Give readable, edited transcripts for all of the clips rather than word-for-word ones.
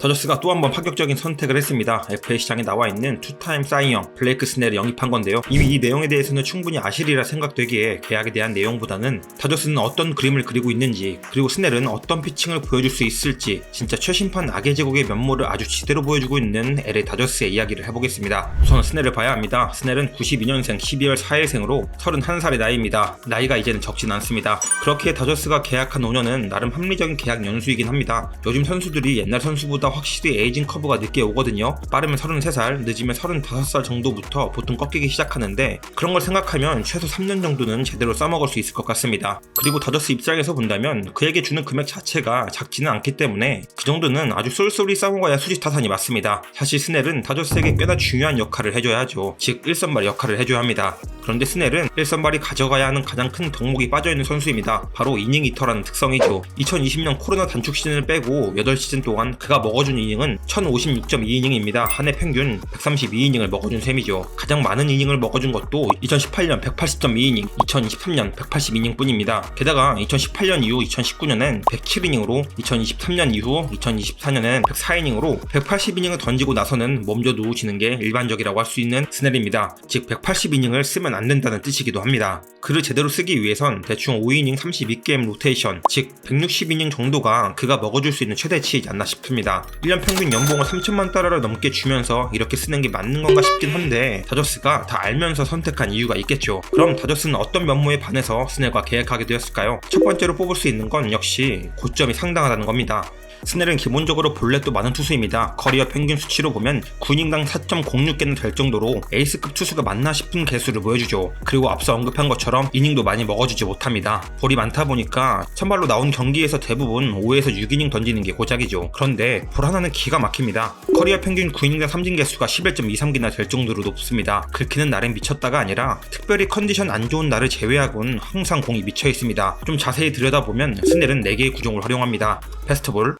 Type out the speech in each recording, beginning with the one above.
다저스가 또 한 번 파격적인 선택을 했습니다. FA 시장에 나와 있는 투타임 사이영 블레이크 스넬을 영입한 건데요. 이미 이 내용에 대해서는 충분히 아시리라 생각되기에 계약에 대한 내용보다는 다저스는 어떤 그림을 그리고 있는지, 그리고 스넬은 어떤 피칭을 보여줄 수 있을지 진짜 최신판 악의 제국의 면모를 아주 지대로 보여주고 있는 LA 다저스의 이야기를 해보겠습니다. 우선 스넬을 봐야 합니다. 스넬은 92년생 12월 4일생으로 31살의 나이입니다. 나이가 이제는 적진 않습니다. 그렇게 다저스가 계약한 5년은 나름 합리적인 계약 연수이긴 합니다. 요즘 선수들이 옛날 선수보다 확실히 에이징 커브가 늦게 오거든요. 빠르면 33살, 늦으면 35살 정도부터 보통 꺾이기 시작하는데, 그런 걸 생각하면 최소 3년 정도는 제대로 써먹을 수 있을 것 같습니다. 그리고 다저스 입장에서 본다면 그에게 주는 금액 자체가 작지는 않기 때문에 그 정도는 아주 쏠쏠히 써먹어야 수지 타산이 맞습니다. 사실 스넬은 다저스에게 꽤나 중요한 역할을 해줘야 하죠. 즉 1선발 역할을 해줘야 합니다. 그런데 스넬은 1선발이 가져가야 하는 가장 큰 덕목이 빠져있는 선수입니다. 바로 이닝 이터라는 특성이죠. 2020년 코로나 단축 시즌을 빼고 8시즌 동안 그가 먹어준 이닝은 1056.2이닝입니다. 한 해 평균 132이닝을 먹어준 셈이죠. 가장 많은 이닝을 먹어준 것도 2018년 180.2이닝, 2023년 180이닝 뿐입니다. 게다가 2018년 이후 2019년엔 107이닝으로, 2023년 이후 2024년엔 104이닝으로 180이닝을 던지고 나서는 몸져 누우시는 게 일반적이라고 할 수 있는 스넬입니다. 즉 180이닝을 쓰면 안 된다는 뜻이기도 합니다. 그를 제대로 쓰기 위해선 대충 5이닝 32게임 로테이션, 즉 160이닝 정도가 그가 먹어줄 수 있는 최대치이지 않나 싶습니다. 1년 평균 연봉을 3천만 달러를 넘게 주면서 이렇게 쓰는 게 맞는 건가 싶긴 한데, 다저스가 다 알면서 선택한 이유가 있겠죠. 그럼 다저스는 어떤 면모에 반해서 스넬과 계약하게 되었을까요? 첫 번째로 뽑을 수 있는 건 역시 고점이 상당하다는 겁니다. 스넬은 기본적으로 볼넷도 많은 투수입니다. 커리어 평균 수치로 보면 9이닝당 4.06개는 될 정도로 에이스급 투수가 맞나 싶은 개수를 보여주죠. 그리고 앞서 언급한 것처럼 이닝도 많이 먹어주지 못합니다. 볼이 많다 보니까 선발로 나온 경기에서 대부분 5에서 6이닝 던지는 게 고작이죠. 그런데 볼 하나는 기가 막힙니다. 커리어 평균 9이닝당 삼진 개수가 11.23개나 될 정도로 높습니다. 긁히는 날에 미쳤다가 아니라 특별히 컨디션 안 좋은 날을 제외하고는 항상 공이 미쳐 있습니다. 좀 자세히 들여다보면 스넬은 4개의 구종을 활용합니다. 패스트볼,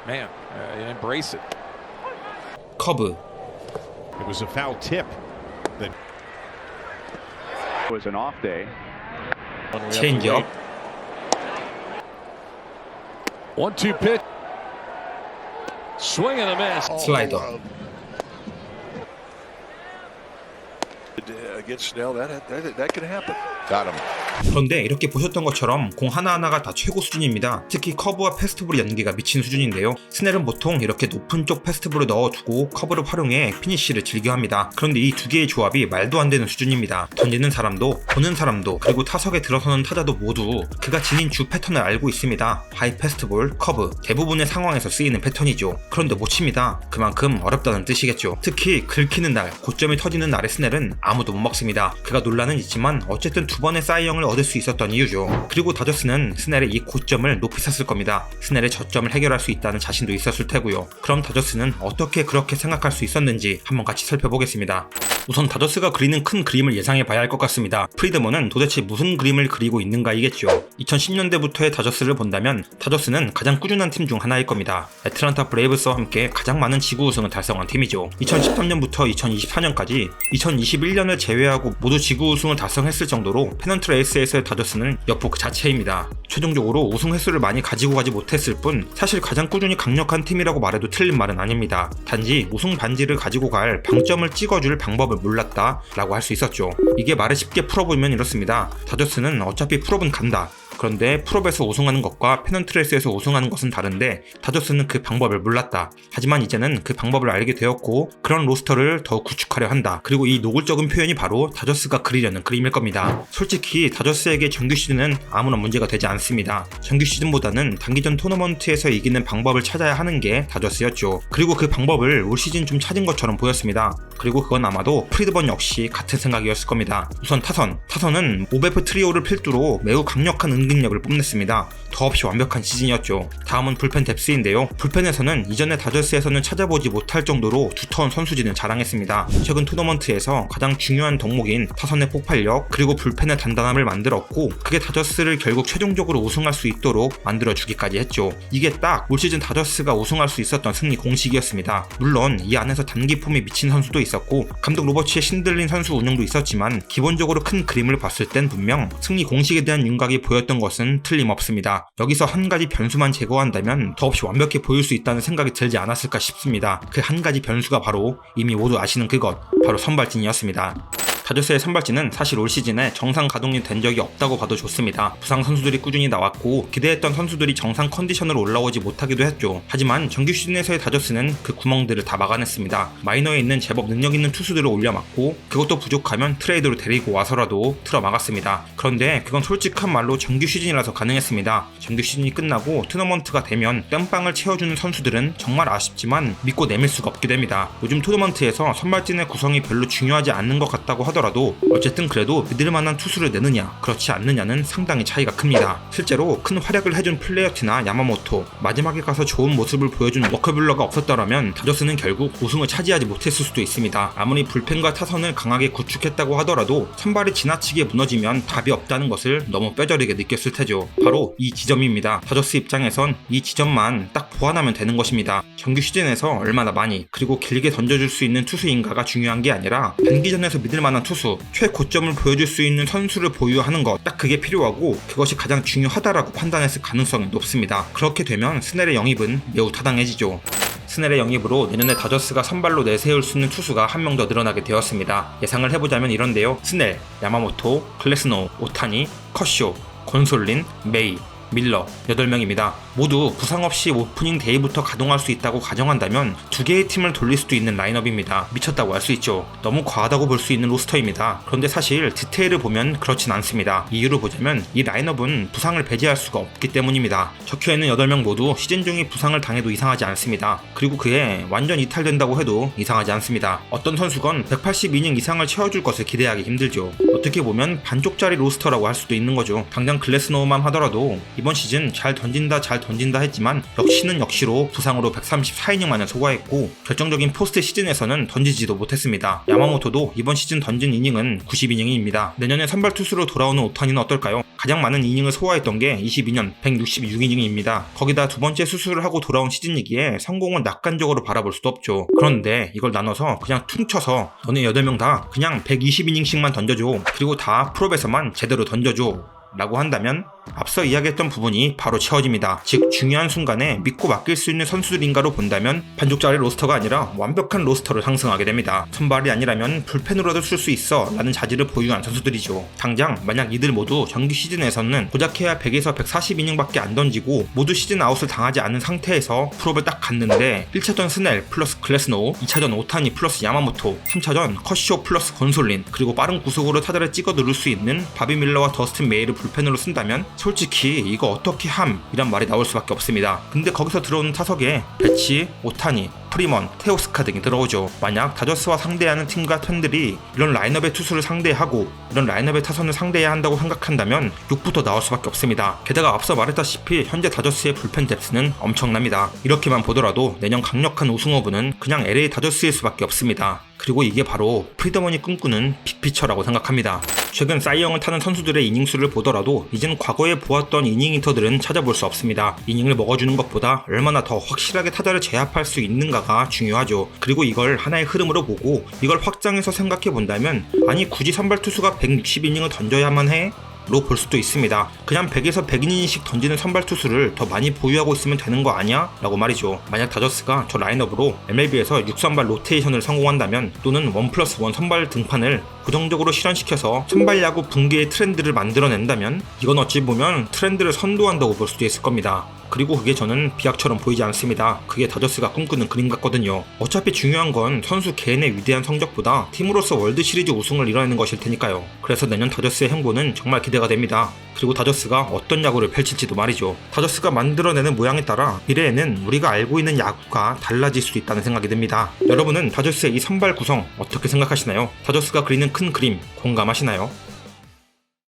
Man, embrace it. 커브, It was a foul tip. That was an off day. 체인지업, 1-2 pitch. Swing and a miss. 슬라이더. Against Snell, that could happen. got him. 그런데 이렇게 보셨던 것처럼 공 하나하나가 다 최고 수준입니다. 특히 커브와 패스트볼의 연계가 미친 수준인데요. 스넬은 보통 이렇게 높은 쪽 패스트볼을 넣어두고 커브를 활용해 피니쉬를 즐겨합니다. 그런데 이 두 개의 조합이 말도 안 되는 수준입니다. 던지는 사람도, 보는 사람도, 그리고 타석에 들어서는 타자도 모두 그가 지닌 주 패턴을 알고 있습니다. 하이 패스트볼, 커브, 대부분의 상황에서 쓰이는 패턴이죠. 그런데 못 칩니다. 그만큼 어렵다는 뜻이겠죠. 특히 긁히는 날, 고점이 터지는 날의 스넬은 아무도 못 먹습니다. 그가 논란은 있지만 어쨌든 2번의 사이영을 얻을 수 있었던 이유죠. 그리고 다저스는 스넬의 이 고점을 높이 샀을 겁니다. 스넬의 저점을 해결할 수 있다는 자신도 있었을 테고요. 그럼 다저스는 어떻게 그렇게 생각할 수 있었는지 한번 같이 살펴보겠습니다. 우선 다저스가 그리는 큰 그림을 예상해 봐야 할 것 같습니다. 프리드먼은 도대체 무슨 그림을 그리고 있는가이겠죠. 2010년대부터의 다저스를 본다면 다저스는 가장 꾸준한 팀 중 하나일 겁니다. 애틀란타 브레이브스와 함께 가장 많은 지구 우승을 달성한 팀이죠. 2013년부터 2024년까지 2021년을 제외하고 모두 지구 우승을 달성했을 정도로 페넌트 레이스에서의 다저스는 역부 그 자체입니다. 최종적으로 우승 횟수를 많이 가지고 가지 못했을 뿐 사실 가장 꾸준히 강력한 팀이라고 말해도 틀린 말은 아닙니다. 단지 우승 반지를 가지고 갈 방점을 찍어줄 방법을 몰랐다 라고 할 수 있었죠. 이게 말을 쉽게 풀어보면 이렇습니다. 다저스는 어차피 풀업은 간다. 그런데 풀업에서 우승하는 것과 페넌트레이스에서 우승하는 것은 다른데 다저스는 그 방법을 몰랐다. 하지만 이제는 그 방법을 알게 되었고 그런 로스터를 더욱 구축하려 한다. 그리고 이 노골적인 표현이 바로 다저스가 그리려는 그림일 겁니다. 솔직히 다저스에게 정규 시즌은 아무런 문제가 되지 않습니다. 정규 시즌보다는 단기전 토너먼트에서 이기는 방법을 찾아야 하는 게 다저스였죠. 그리고 그 방법을 올 시즌 좀 찾은 것처럼 보였습니다. 그리고 그건 아마도 프리드번 역시 같은 생각이었을 겁니다. 우선 타선은 오베프 트리오를 필두로 매우 강력한 응집력을 뽐냈습니다. 더없이 완벽한 시즌이었죠. 다음은 불펜 뎁스인데요. 불펜에서는 이전에 다저스에서는 찾아보지 못할 정도로 두터운 선수진을 자랑했습니다. 최근 토너먼트에서 가장 중요한 덕목인 타선의 폭발력 그리고 불펜의 단단함을 만들었고 그게 다저스를 결국 최종적으로 우승할 수 있도록 만들어주기까지 했죠. 이게 딱 올 시즌 다저스가 우승할 수 있었던 승리 공식이었습니다. 물론 이 안에서 단기 폼이 미친 선수도 있었고 감독 로버츠의 신들린 선수 운영도 있었지만 기본적으로 큰 그림을 봤을 땐 분명 승리 공식에 대한 윤곽이 보였던 것은 틀림없습니다. 여기서 한 가지 변수만 제거한다면 더없이 완벽해 보일 수 있다는 생각이 들지 않았을까 싶습니다. 그 한 가지 변수가 바로 이미 모두 아시는 그것, 바로 선발진이었습니다. 다저스의 선발진은 사실 올 시즌에 정상 가동이 된 적이 없다고 봐도 좋습니다. 부상 선수들이 꾸준히 나왔고 기대했던 선수들이 정상 컨디션으로 올라오지 못하기도 했죠. 하지만 정규 시즌에서의 다저스는 그 구멍들을 다 막아냈습니다. 마이너에 있는 제법 능력 있는 투수들을 올려막고 그것도 부족하면 트레이드로 데리고 와서라도 틀어막았습니다. 그런데 그건 솔직한 말로 정규 시즌이라서 가능했습니다. 정규 시즌이 끝나고 토너먼트가 되면 땜빵을 채워주는 선수들은 정말 아쉽지만 믿고 내밀 수가 없게 됩니다. 요즘 토너먼트에서 선발진의 구성이 별로 중요하지 않는 것 같다고 하더라도 어쨌든 그래도 믿을만한 투수를 내느냐 그렇지 않느냐는 상당히 차이가 큽니다. 실제로 큰 활약을 해준 플레이어티나 야마모토, 마지막에 가서 좋은 모습을 보여준 워커뷸러가 없었더라면 다저스는 결국 우승을 차지하지 못했을 수도 있습니다. 아무리 불펜과 타선을 강하게 구축했다고 하더라도 선발이 지나치게 무너지면 답이 없다는 것을 너무 뼈저리게 느꼈을 테죠. 바로 이 지점입니다. 다저스 입장에선 이 지점만 딱 보완하면 되는 것입니다. 정규 시즌에서 얼마나 많이 그리고 길게 던져줄 수 있는 투수인가가 중요한 게 아니라 단기전에서 믿을만한 투수, 최고점을 보여줄 수 있는 선수를 보유하는 것, 딱 그게 필요하고 그것이 가장 중요하다라고 판단했을 가능성이 높습니다. 그렇게 되면 스넬의 영입은 매우 타당해지죠. 스넬의 영입으로 내년에 다저스가 선발로 내세울 수 있는 투수가 한 명 더 늘어나게 되었습니다. 예상을 해보자면 이런데요. 스넬, 야마모토, 클래스노우, 오타니, 컷쇼, 곤솔린, 메이, 밀러 8명입니다. 모두 부상 없이 오프닝 데이부터 가동할 수 있다고 가정한다면 두 개의 팀을 돌릴 수도 있는 라인업입니다. 미쳤다고 할 수 있죠. 너무 과하다고 볼 수 있는 로스터입니다. 그런데 사실 디테일을 보면 그렇진 않습니다. 이유를 보자면 이 라인업은 부상을 배제할 수가 없기 때문입니다. 적혀있는 8명 모두 시즌 중에 부상을 당해도 이상하지 않습니다. 그리고 그에 완전 이탈된다고 해도 이상하지 않습니다. 어떤 선수건 180이닝 이상을 채워줄 것을 기대하기 힘들죠. 어떻게 보면 반쪽짜리 로스터라고 할 수도 있는 거죠. 당장 글래스노우만 하더라도 이번 시즌 잘 던진다 했지만 역시는 역시로 부상으로 134이닝만을 소화했고 결정적인 포스트 시즌에서는 던지지도 못했습니다. 야마모토도 이번 시즌 던진 이닝은 90이닝입니다. 내년에 선발 투수로 돌아오는 오타니는 어떨까요? 가장 많은 이닝을 소화했던 게 22년 166이닝입니다. 거기다 두 번째 수술을 하고 돌아온 시즌이기에 성공을 낙관적으로 바라볼 수도 없죠. 그런데 이걸 나눠서 그냥 퉁쳐서 너네 8명 다 그냥 120이닝씩만 던져줘. 그리고 다 프롭에서만 제대로 던져줘. 라고 한다면 앞서 이야기했던 부분이 바로 채워집니다. 즉 중요한 순간에 믿고 맡길 수 있는 선수들인가로 본다면 반쪽짜리 로스터가 아니라 완벽한 로스터를 상승하게 됩니다. 선발이 아니라면 불펜으로도 쓸 수 있어 라는 자질을 보유한 선수들이죠. 당장 만약 이들 모두 정규 시즌에서는 고작해야 100에서 140이닝밖에 안 던지고 모두 시즌 아웃을 당하지 않은 상태에서 프롭을 딱 갔는데 1차전 스넬 플러스 클래스노우, 2차전 오타니 플러스 야마모토, 3차전 컷쇼 플러스 곤솔린, 그리고 빠른 구속으로 타자를 찍어 누를 수 있는 바비 밀러와 더스틴 메이를 불펜으로 쓴다면 솔직히 이거 어떻게 함? 이란 말이 나올 수밖에 없습니다. 근데 거기서 들어오는 타석에 배치, 오타니, 프리먼, 테오스카 등이 들어오죠. 만약 다저스와 상대하는 팀과 팬들이 이런 라인업의 투수를 상대하고 이런 라인업의 타선을 상대해야 한다고 생각한다면 욕부터 나올 수밖에 없습니다. 게다가 앞서 말했다시피 현재 다저스의 불펜 뎁스는 엄청납니다. 이렇게만 보더라도 내년 강력한 우승 후보는 그냥 LA 다저스일 수밖에 없습니다. 그리고 이게 바로 프리더먼이 꿈꾸는 빅피처라고 생각합니다. 최근 사이영을 타는 선수들의 이닝 수를 보더라도 이젠 과거에 보았던 이닝 히터들은 찾아볼 수 없습니다. 이닝을 먹어주는 것보다 얼마나 더 확실하게 타자를 제압할 수 있는가가 중요하죠. 그리고 이걸 하나의 흐름으로 보고 이걸 확장해서 생각해 본다면 아니 굳이 선발 투수가 160이닝을 던져야만 해? 로 볼 수도 있습니다. 그냥 100에서 100이닝씩 던지는 선발 투수를 더 많이 보유하고 있으면 되는 거 아니야? 라고 말이죠. 만약 다저스가 저 라인업으로 MLB에서 6선발 로테이션을 성공한다면 또는 1+1 선발 등판을 고정적으로 실현시켜서 선발 야구 붕괴의 트렌드를 만들어낸다면 이건 어찌 보면 트렌드를 선도한다고 볼 수도 있을 겁니다. 그리고 그게 저는 비약처럼 보이지 않습니다. 그게 다저스가 꿈꾸는 그림 같거든요. 어차피 중요한 건 선수 개인의 위대한 성적보다 팀으로서 월드시리즈 우승을 이뤄내는 것일 테니까요. 그래서 내년 다저스의 행보는 정말 기대가 됩니다. 그리고 다저스가 어떤 야구를 펼칠지도 말이죠. 다저스가 만들어내는 모양에 따라 미래에는 우리가 알고 있는 야구가 달라질 수도 있다는 생각이 듭니다. 여러분은 다저스의 이 선발 구성 어떻게 생각하시나요? 다저스가 그리는 큰 그림 공감하시나요?